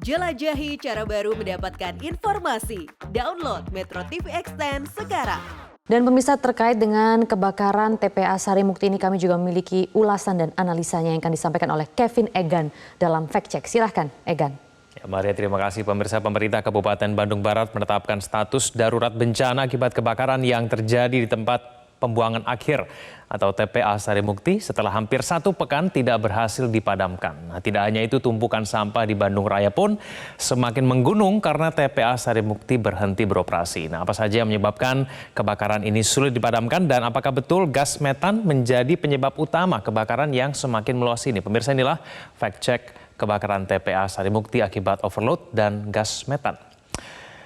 Jelajahi cara baru mendapatkan informasi. Download Metro TV Extend sekarang. Dan pemirsa, terkait dengan kebakaran TPA Sarimukti ini kami juga memiliki ulasan dan analisanya yang akan disampaikan oleh Kevin Egan dalam Fact Check. Silahkan Egan. Ya, Maria, terima kasih pemirsa. Pemerintah Kabupaten Bandung Barat menetapkan status darurat bencana akibat kebakaran yang terjadi di tempat pembuangan akhir atau TPA Sarimukti setelah hampir 1 pekan tidak berhasil dipadamkan. Nah, tidak hanya itu, tumpukan sampah di Bandung Raya pun semakin menggunung karena TPA Sarimukti berhenti beroperasi. Nah, apa saja yang menyebabkan kebakaran ini sulit dipadamkan dan apakah betul gas metan menjadi penyebab utama kebakaran yang semakin meluas ini? Pemirsa, inilah Fact Check kebakaran TPA Sarimukti akibat overload dan gas metan.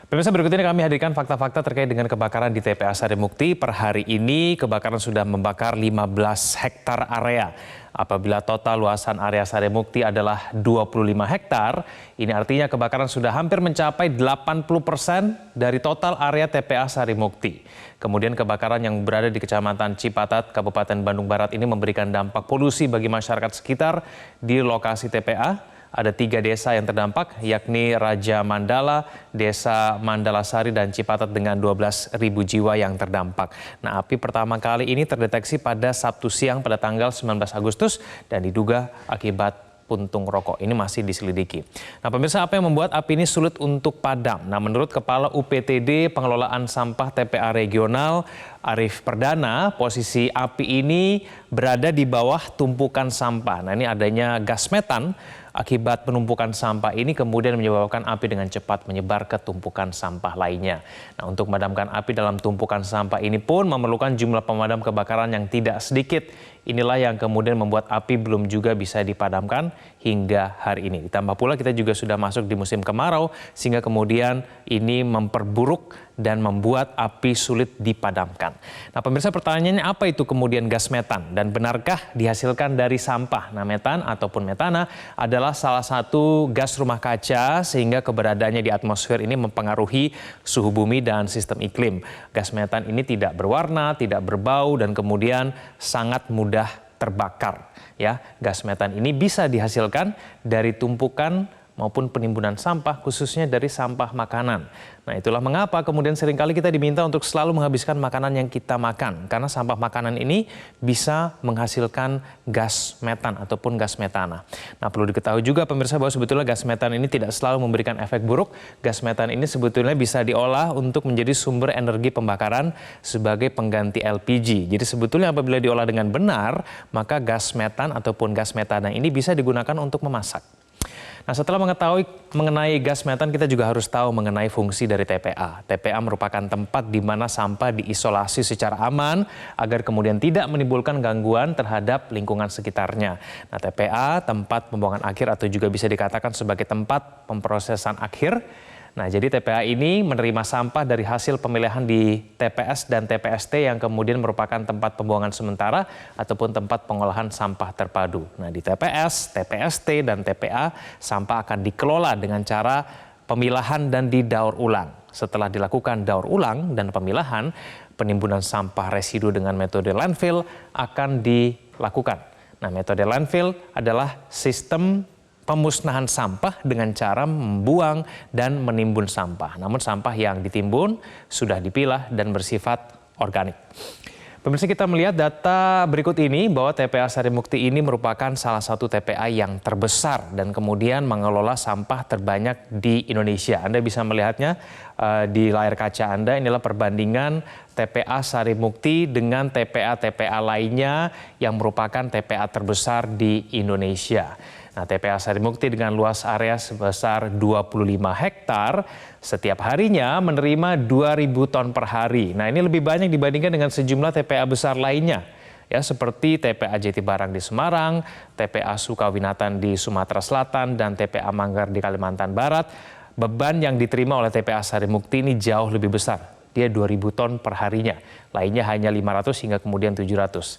Pemirsa, berikut ini kami hadirkan fakta-fakta terkait dengan kebakaran di TPA Sarimukti. Per hari ini kebakaran sudah membakar 15 hektar area. Apabila total luasan area Sarimukti adalah 25 hektar, ini artinya kebakaran sudah hampir mencapai 80% dari total area TPA Sarimukti. Kemudian kebakaran yang berada di Kecamatan Cipatat, Kabupaten Bandung Barat ini memberikan dampak polusi bagi masyarakat sekitar di lokasi TPA. Ada 3 desa yang terdampak, yakni Raja Mandala, Desa Mandala Sari, dan Cipatat dengan 12.000 jiwa yang terdampak. Nah, api pertama kali ini terdeteksi pada Sabtu siang pada tanggal 19 Agustus dan diduga akibat puntung rokok. Ini masih diselidiki. Nah, pemirsa, apa yang membuat api ini sulit untuk padam? Nah, menurut Kepala UPTD Pengelolaan Sampah TPA Regional Arif Perdana, posisi api ini berada di bawah tumpukan sampah. Nah, ini adanya gas metan akibat penumpukan sampah ini kemudian menyebabkan api dengan cepat menyebar ke tumpukan sampah lainnya. Nah, untuk memadamkan api dalam tumpukan sampah ini pun memerlukan jumlah pemadam kebakaran yang tidak sedikit. Inilah yang kemudian membuat api belum juga bisa dipadamkan hingga hari ini. Ditambah pula kita juga sudah masuk di musim kemarau sehingga kemudian ini memperburuk dan membuat api sulit dipadamkan. Nah, pemirsa, pertanyaannya apa itu kemudian gas metan dan benarkah dihasilkan dari sampah? Nah, metan ataupun metana adalah salah satu gas rumah kaca sehingga keberadaannya di atmosfer ini mempengaruhi suhu bumi dan sistem iklim. Gas metan ini tidak berwarna, tidak berbau dan kemudian sangat mudah terbakar. Ya, gas metan ini bisa dihasilkan dari tumpukan maupun penimbunan sampah, khususnya dari sampah makanan. Nah, itulah mengapa kemudian seringkali kita diminta untuk selalu menghabiskan makanan yang kita makan. Karena sampah makanan ini bisa menghasilkan gas metan ataupun gas metana. Nah, perlu diketahui juga pemirsa bahwa sebetulnya gas metan ini tidak selalu memberikan efek buruk. Gas metan ini sebetulnya bisa diolah untuk menjadi sumber energi pembakaran sebagai pengganti LPG. Jadi sebetulnya apabila diolah dengan benar, maka gas metan ataupun gas metana ini bisa digunakan untuk memasak. Nah, setelah mengetahui mengenai gas metan, kita juga harus tahu mengenai fungsi dari TPA. TPA merupakan tempat di mana sampah diisolasi secara aman agar kemudian tidak menimbulkan gangguan terhadap lingkungan sekitarnya. Nah, TPA, tempat pembuangan akhir atau juga bisa dikatakan sebagai tempat pemprosesan akhir. Nah, jadi TPA ini menerima sampah dari hasil pemilihan di TPS dan TPST yang kemudian merupakan tempat pembuangan sementara ataupun tempat pengolahan sampah terpadu. Nah, di TPS, TPST, dan TPA, sampah akan dikelola dengan cara pemilahan dan didaur ulang. Setelah dilakukan daur ulang dan pemilahan, penimbunan sampah residu dengan metode landfill akan dilakukan. Nah, metode landfill adalah sistem pemusnahan sampah dengan cara membuang dan menimbun sampah. Namun sampah yang ditimbun sudah dipilah dan bersifat organik. Pemirsa, kita melihat data berikut ini bahwa TPA Sarimukti ini merupakan salah satu TPA yang terbesar dan kemudian mengelola sampah terbanyak di Indonesia. Anda bisa melihatnya di layar kaca Anda. Inilah perbandingan TPA Sarimukti dengan TPA-TPA lainnya yang merupakan TPA terbesar di Indonesia. Nah, TPA Sarimukti dengan luas area sebesar 25 hektar setiap harinya menerima 2.000 ton per hari. Nah, ini lebih banyak dibandingkan dengan sejumlah TPA besar lainnya. Ya, seperti TPA Jatibarang di Semarang, TPA Sukawinatan di Sumatera Selatan, dan TPA Manggar di Kalimantan Barat. Beban yang diterima oleh TPA Sarimukti ini jauh lebih besar. Dia 2.000 ton per harinya. Lainnya hanya 500 hingga kemudian 700.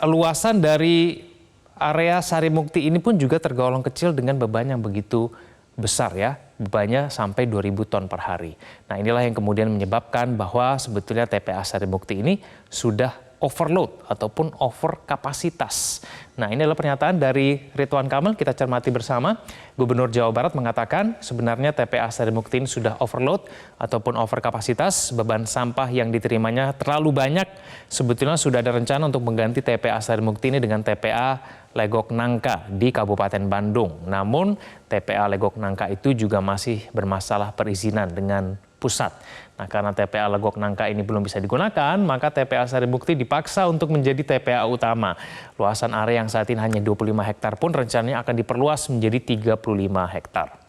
Luasan dari area Sarimukti ini pun juga tergolong kecil dengan beban yang begitu besar ya. Bebannya sampai 2.000 ton per hari. Nah, inilah yang kemudian menyebabkan bahwa sebetulnya TPA Sarimukti ini sudah overload ataupun over kapasitas. Nah, ini adalah pernyataan dari Ridwan Kamil, kita cermati bersama. Gubernur Jawa Barat mengatakan sebenarnya TPA Sarimukti ini sudah overload ataupun over kapasitas, beban sampah yang diterimanya terlalu banyak. Sebetulnya sudah ada rencana untuk mengganti TPA Sarimukti ini dengan TPA Legok Nangka di Kabupaten Bandung. Namun TPA Legok Nangka itu juga masih bermasalah perizinan dengan pusat. Nah, karena TPA Legok Nangka ini belum bisa digunakan, maka TPA Sarimukti dipaksa untuk menjadi TPA utama. Luasan area yang saat ini hanya 25 hektar pun rencananya akan diperluas menjadi 35 hektar.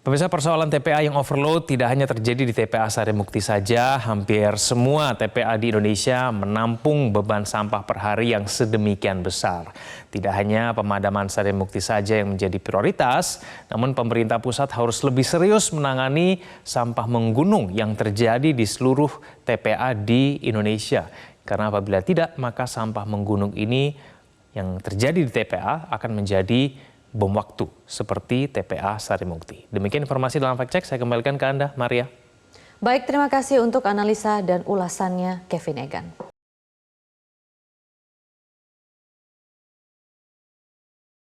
Pemirsa, persoalan TPA yang overload tidak hanya terjadi di TPA Sarimukti saja, hampir semua TPA di Indonesia menampung beban sampah per hari yang sedemikian besar. Tidak hanya pemadaman Sarimukti saja yang menjadi prioritas, namun pemerintah pusat harus lebih serius menangani sampah menggunung yang terjadi di seluruh TPA di Indonesia. Karena apabila tidak, maka sampah menggunung ini yang terjadi di TPA akan menjadi bom waktu seperti TPA Sarimukti. Demikian informasi dalam Fact Check, saya kembalikan ke Anda, Maria. Baik, terima kasih untuk analisa dan ulasannya Kevin Egan.